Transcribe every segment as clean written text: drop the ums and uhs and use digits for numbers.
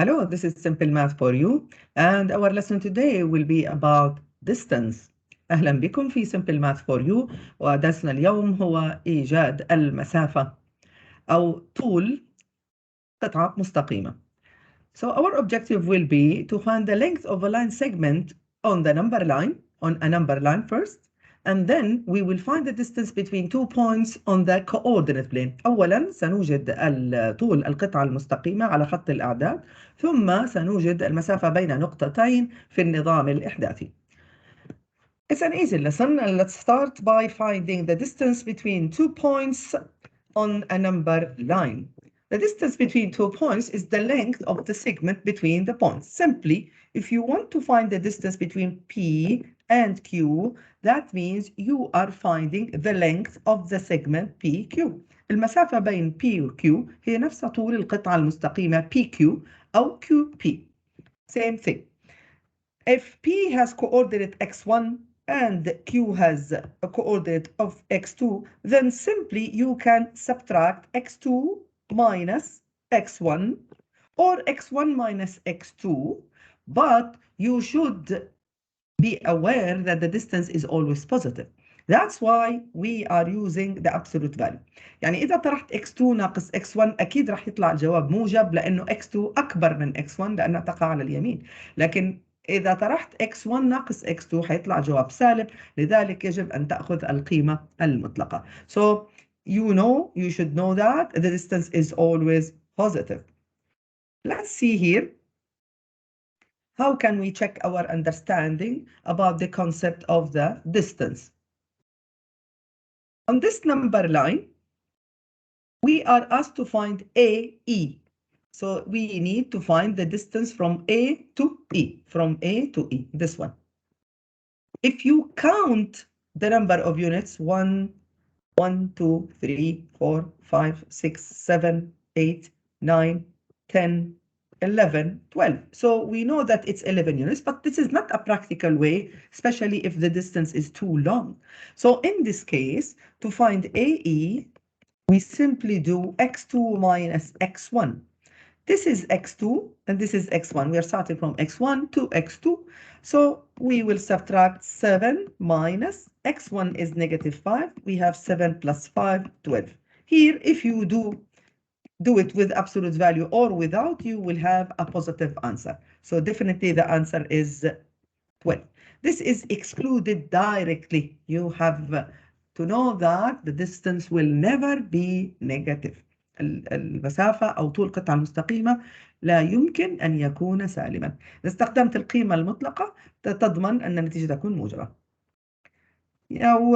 Hello, this is Simple Math for you, and our lesson today will be about distance. أهلا بكم في Simple Math for you، ودرسنا اليوم هو إيجاد المسافة أو طول قطعة مستقيمة. So our objective will be to find the length of a line segment on a number line first, and then we will find the distance between 2 points on the coordinate plane. أولا سنوجد طول القطعة المستقيمة على خط الأعداد، ثم سنوجد المسافة بين نقطتين في النظام الإحداثي. It's an easy lesson, and let's start by finding the distance between 2 points on a number line. The distance between 2 points is the length of the segment between the points. Simply, if you want to find the distance between P and Q, that means you are finding the length of the segment PQ. المسافة بين P و Q هي نفس طول القطعة المستقيمة PQ أو QP. Same thing. If P has coordinate x1 and Q has a coordinate of x2, then simply you can subtract x2 minus x1 or x1 minus x2, but you should be aware that the distance is always positive. That's why we are using the absolute value. يعني إذا طرحت x2 ناقص x1 أكيد راح يطلع الجواب موجب، لأنه x2 أكبر من x1 لأنها تقع على اليمين. لكن إذا طرحت x1 ناقص x2 حيطلع جواب سالب، لذلك يجب أن تأخذ القيمة المطلقة. So you should know that the distance is always positive. Let's see here. How can we check our understanding about the concept of the distance? On this number line, we are asked to find AE. So we need to find the distance from A to E, this one. If you count the number of units, 1, 2, 3, 4, 5, 6, 7, 8, 9, 10, 11, 12. So we know that it's 11 units, but this is not a practical way, especially if the distance is too long. So in this case, to find AE, we simply do x2 minus x1. This is x2 and this is x1. We are starting from x1 to x2. So we will subtract 7 minus x1 is negative 5. We have 7 plus 5, 12. Here, if you do it with absolute value or without, you will have a positive answer. So definitely the answer is 12. This is excluded directly. You have to know that the distance will never be negative. المسافة أو طول القطعة المستقيمة لا يمكن أن يكون سالما. إذا استخدمت القيمة المطلقة تضمن أن النتيجة تكون موجبة. Now,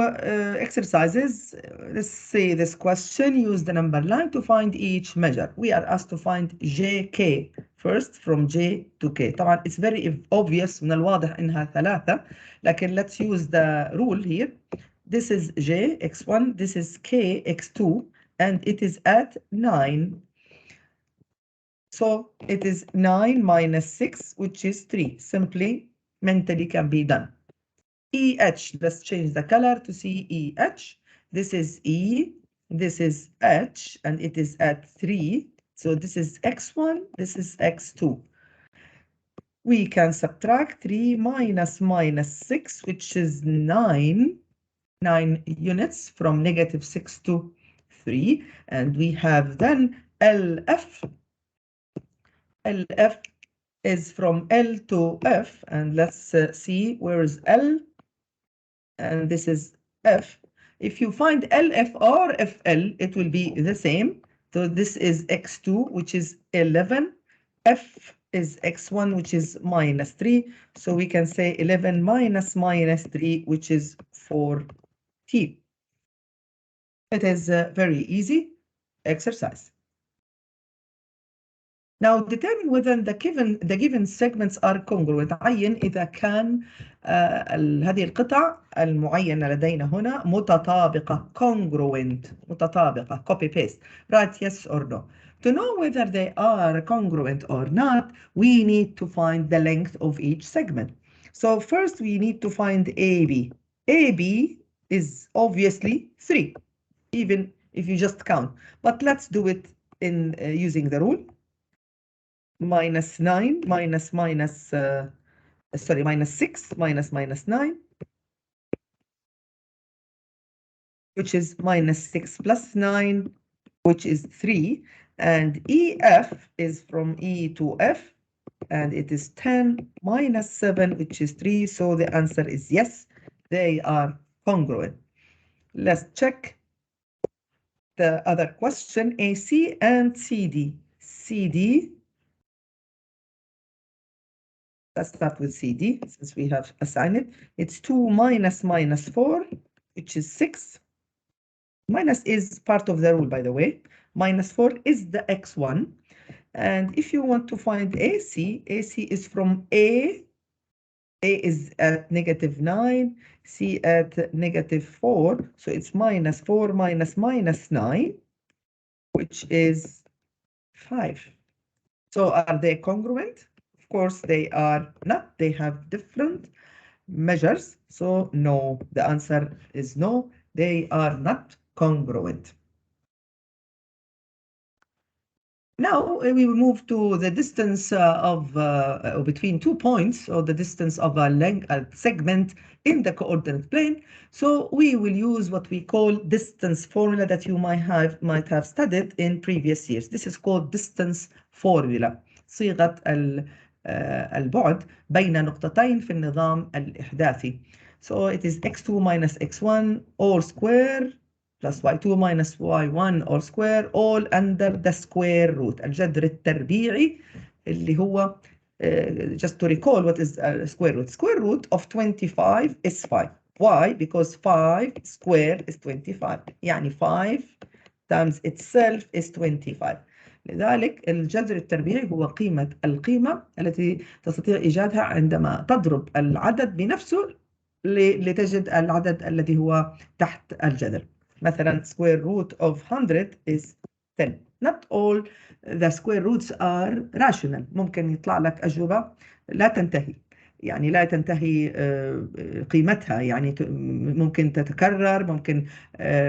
exercises. Let's say this question. Use the number line to find each measure. We are asked to find JK first from J to K. طبعا it's very obvious من الواضح إنها ثلاثة. لكن let's use the rule here. This is J x1. This is K x2. And it is at 9. So it is 9 minus 6, which is 3. Simply, mentally can be done. EH, let's change the color to see EH. This is E, this is H, and it is at 3. So this is x1, this is x2. We can subtract 3 minus 6, which is 9 units from negative 6 to 3, and we have then LF. LF is from L to F, and let's see where is L, and this is F. If you find LF or FL, it will be the same. So this is x2, which is 11. F is x1, which is minus 3. So we can say 11 minus 3, which is 4. It is a very easy exercise. Now determine whether the given segments are congruent. عين إذا كان هذه القطع المعينة لدينا هنا متطابقة. Congruent متطابقة. Copy paste. Write yes or no. To know whether they are congruent or not, we need to find the length of each segment. So first we need to find AB. AB is obviously 3, even if you just count. But let's do it in using the rule. minus 9 minus minus 6 minus 9, which is minus 6 plus 9, which is 3. And EF is from E to F, and it is 10 minus 7, which is 3. So the answer is yes, they are congruent. Let's check the other question, AC and CD. CD, let's start with CD since we have assigned it. It's 2 minus 4, which is 6. Minus is part of the rule, by the way. Minus 4 is the x1. And if you want to find AC, AC is from A is at negative 9, C at negative 4. So it's minus 4 minus 9, which is 5. So are they congruent? Of course, they are not. They have different measures. So no, the answer is no. They are not congruent. Now we will move to the distance of between 2 points, or the distance of a segment in the coordinate plane. So we will use what we call distance formula that you might have studied in previous years. This is called distance formula. صيغة البعد بين نقطتين في النظام الإحداثي. So it is x2 minus x1 all square plus y2 minus y1 all square all under the square root. الجذر التربيعي اللي هو just to recall what is square root. Square root of 25 is 5. Why? Because 5 square is 25. يعني 5 times itself is 25. لذلك الجذر التربيعي هو القيمة التي تستطيع إيجادها عندما تضرب العدد بنفسه لتجد العدد الذي هو تحت الجذر. مثلا square root of 100 is 10. Not all the square roots are rational. ممكن يطلع لك أجوبة لا تنتهي، يعني لا تنتهي قيمتها، يعني ممكن تتكرر، ممكن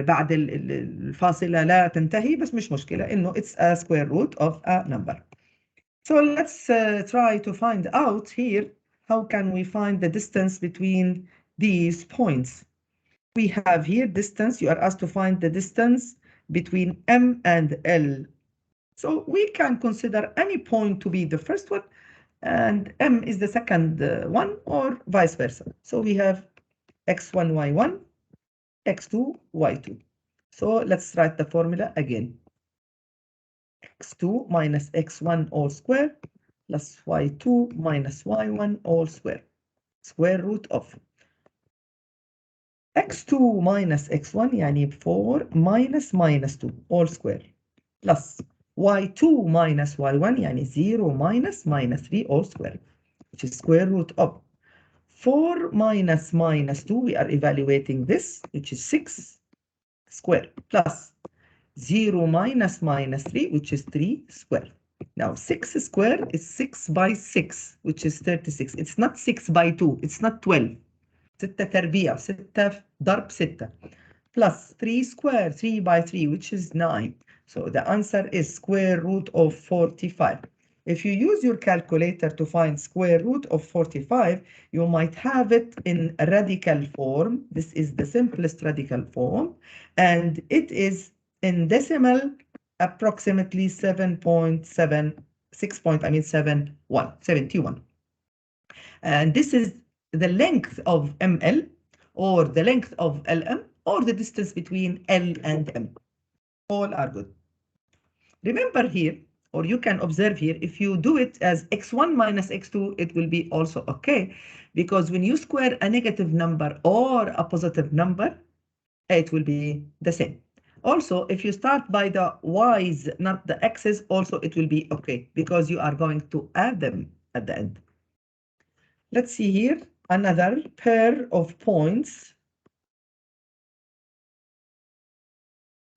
بعد الفاصلة لا تنتهي، بس مش مشكلة إنه it's a square root of a number. So let's try to find out here how can we find the distance between these points. We have here distance. You are asked to find the distance between M and L. So we can consider any point to be the first one and M is the second one, or vice versa. So we have x1, y1, x2, y2. So let's write the formula again. x2 minus x1 all square plus y2 minus y1 all square. Square root of x2 minus x1 يعني 4 minus 2 all square plus y2 minus y1 يعني 0 minus 3 all square, which is square root of 4 minus 2. We are evaluating this, which is 6 square plus 0 minus 3, which is 3 square. Now 6 square is 6 by 6, which is 36. It's not 6 by 2. It's not 12. 6 تربيع 6 ضرب 6 plus 3 square 3 by 3, which is 9. So the answer is square root of 45. If you use your calculator to find square root of 45, you might have it in radical form. This is the simplest radical form, and it is in decimal approximately 71. And this is the length of ML, or the length of LM, or the distance between L and M. All are good. Remember here, or you can observe here, if you do it as x1 minus x2, it will be also okay, because when you square a negative number or a positive number, it will be the same. Also, if you start by the y's, not the x's, also it will be okay, because you are going to add them at the end. Let's see here another pair of points.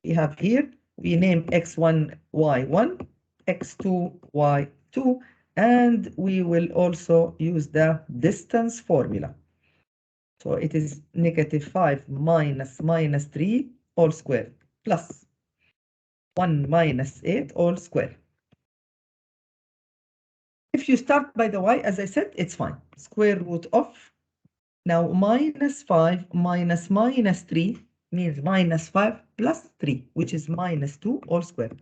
We have here, we name x1, y1, x2, y2, and we will also use the distance formula. So it is negative 5 minus 3 all square plus 1 minus 8 all square. If you start by the y, as I said, it's fine. Square root of, now minus 5 minus minus 3 means minus 5 plus 3, which is minus 2 all squared,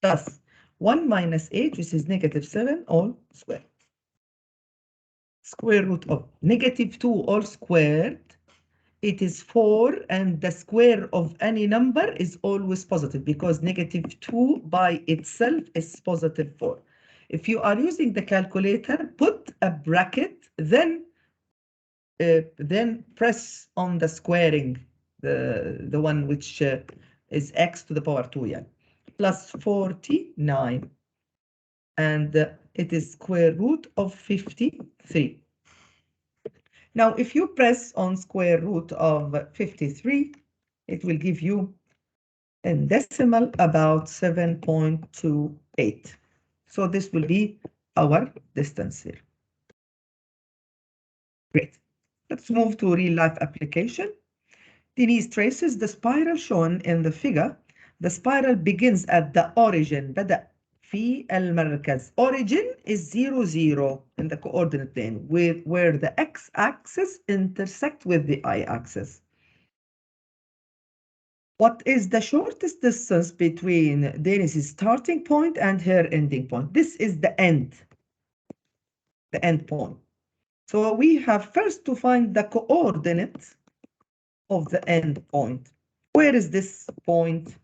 plus 1 minus 8, which is negative 7 all squared. Square root of negative 2 all squared, it is 4, and the square of any number is always positive because negative 2 by itself is positive 4. If you are using the calculator, put a bracket, then press on the squaring, the one which is x to the power 2, yeah, plus 49, and it is square root of 53. Now, if you press on square root of 53, it will give you in decimal about 7.28. So this will be our distance here. Great. Let's move to real life application. Denise traces the spiral shown in the figure. The spiral begins at the origin. بدأ في المركز. Origin is 0, 0 in the coordinate plane, where the x-axis intersect with the y-axis. What is the shortest distance between Denise's starting point and her ending point? This is the end point. So we have first to find the coordinate of the end point. Where is this point?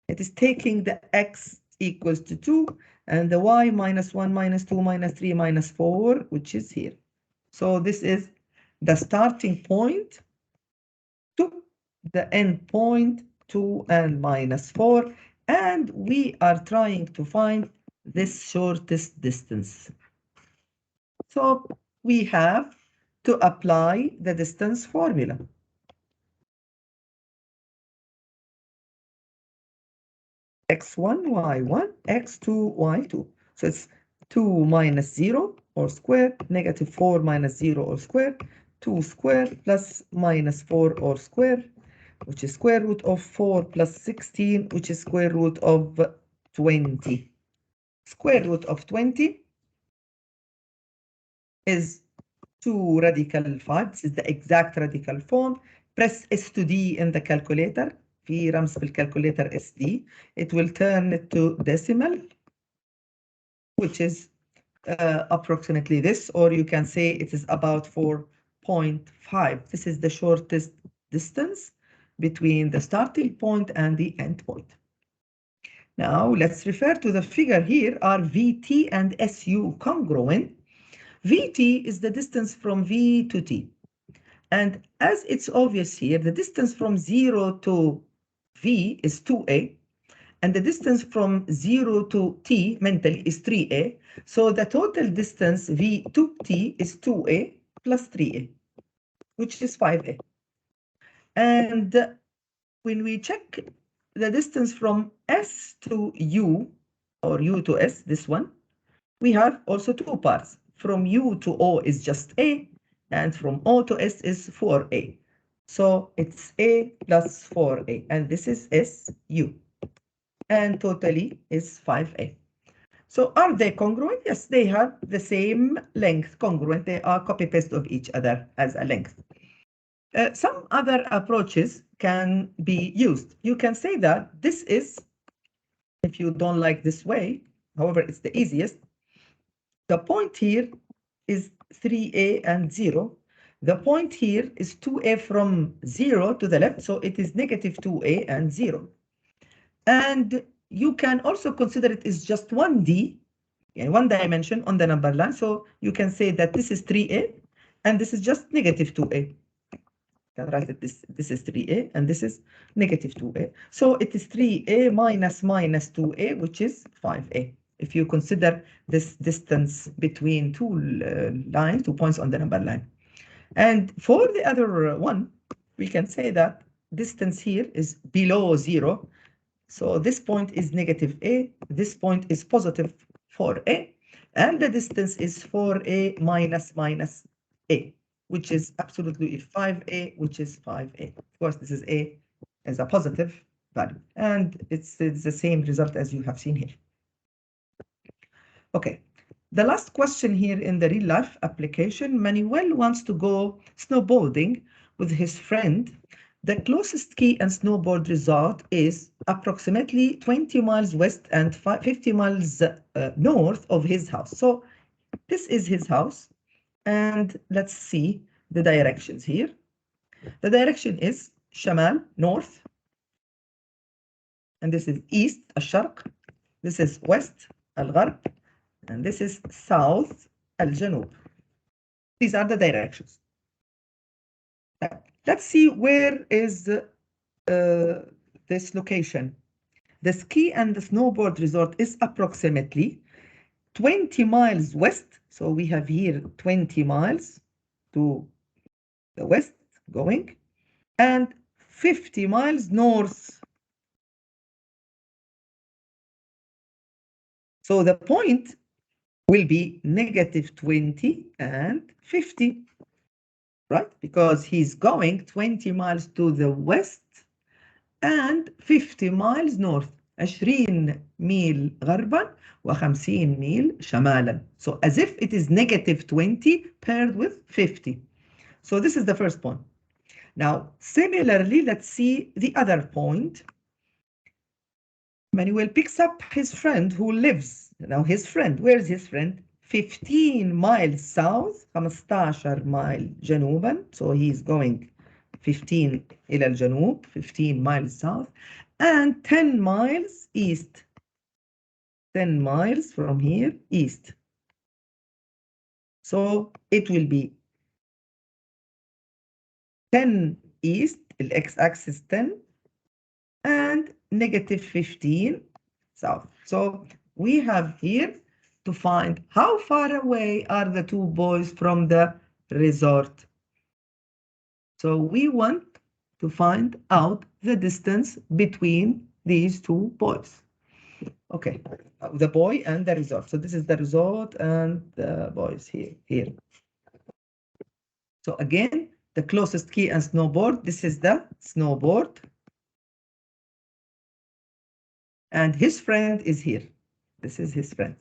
It is taking the x equals to 2 and the y minus 1 minus 2 minus 3 minus 4, which is here. So this is the starting point to the end point, 2 and minus 4, and we are trying to find this shortest distance. So we have to apply the distance formula. x1, y1, x2, y2. So it's 2 minus 0 all squared, negative 4 minus 0 all squared, 2 squared plus minus 4 all squared, which is square root of 4 plus 16, which is square root of 20. Square root of 20 is 2 radical 5. This is the exact radical form. Press S to D in the calculator. في رمز في الكالكوليتر SD. It will turn it to decimal, which is approximately this, or you can say it is about 4.5. This is the shortest distance between the starting point and the end point. Now let's refer to the figure here. Are VT and SU congruent? VT is the distance from V to T. And as it's obvious here, the distance from 0 to V is 2a, and the distance from 0 to T mentally is 3a. So the total distance V to T is 2a plus 3a, which is 5a. And when we check the distance from S to U, or U to S, this one, we have also two parts. From U to O is just A, and from O to S is 4A. So it's A plus 4A, and this is SU. And totally is 5A. So are they congruent? Yes, they have the same length, congruent. They are copy-paste of each other as a length. Some other approaches can be used. You can say that this is, if you don't like this way, however, it's the easiest. The point here is 3a and 0. The point here is 2a from 0 to the left, so it is negative 2a and 0. And you can also consider it as just 1D, one dimension on the number line. So you can say that this is 3a, and this is just negative 2a. Can write it this is 3a, and this is negative 2a. So it is 3a minus 2a, which is 5a. If you consider this distance between two lines, 2 points on the number line. And for the other one, we can say that distance here is below 0. So this point is negative a, this point is positive 4a, and the distance is 4a minus a, which is absolutely 5a, which is 5a. Of course, this is a as a positive value, and it's the same result as you have seen here. Okay, The last question here in the real life application, Manuel wants to go snowboarding with his friend. The closest ski and snowboard resort is approximately 20 miles west and 50 miles north of his house. So this is his house, and let's see the directions here. The direction is شمال, north, and this is east, الشرق. This is west, الغرب, and this is south, الجنوب. These are the directions. Let's see where is this location. The ski and the snowboard resort is approximately 20 miles west. So we have here 20 miles to the west going, and 50 miles north. So the point will be -20 and 50, right? Because he's going 20 miles to the west and 50 miles north. 20 ميل غربا و50 ميل شمالا. So as if it is -20 paired with 50. So this is the first point. Now, similarly, let's see the other point. Manuel picks up his friend who lives. Now his friend, where's his friend? 15 miles south, 15 ميل جنوبا. So he's going 15 إلى الجنوب, 15 miles south, and 10 miles east. 10 miles from here east. So it will be 10 east, the x-axis 10, and -15 south. So we have here to find how far away are the two boys from the resort. So we want to find out the distance between these two boys. Okay, the boy and the resort. So this is the resort and the boys here. So again, the closest ski and snowboard, this is the snowboard. And his friend is here. This is his friend.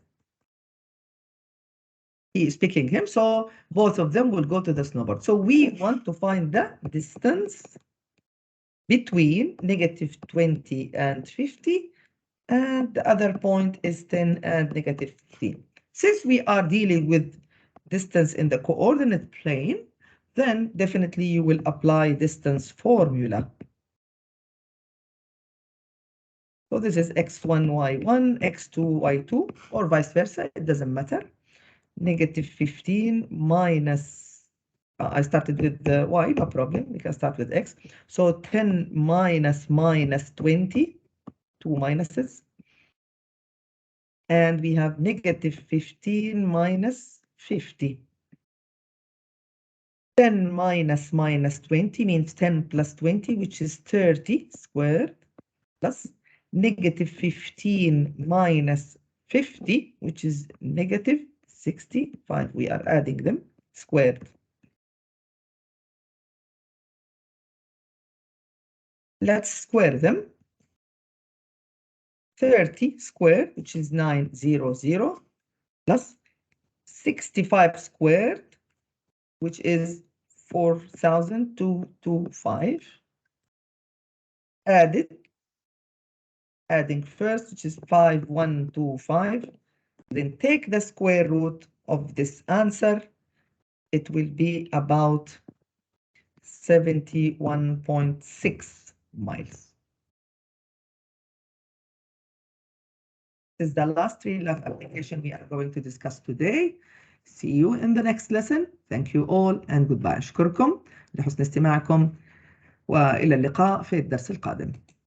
He is picking him, so both of them will go to the snowboard. So we want to find the distance between -20 and 50, and the other point is 10 and -15. Since we are dealing with distance in the coordinate plane, then definitely you will apply distance formula. So this is x1, y1, x2, y2, or vice versa, it doesn't matter. -15 minus, I started with the y, no problem, we can start with x. So 10 minus -20, two minuses. And we have -15 minus 50. 10 minus -20 means 10 plus 20, which is 30 squared, plus -15 minus 50, which is -65. We are adding them squared. Let's square them. 30 squared, which is 900, plus 65 squared, which is 4,225. Adding first, which is 5125. Then take the square root of this answer. It will be about 71.6 miles. This is the last real life application we are going to discuss today. See you in the next lesson. Thank you all and goodbye. أشكركم لحسن استماعكم وإلى اللقاء في الدرس القادم.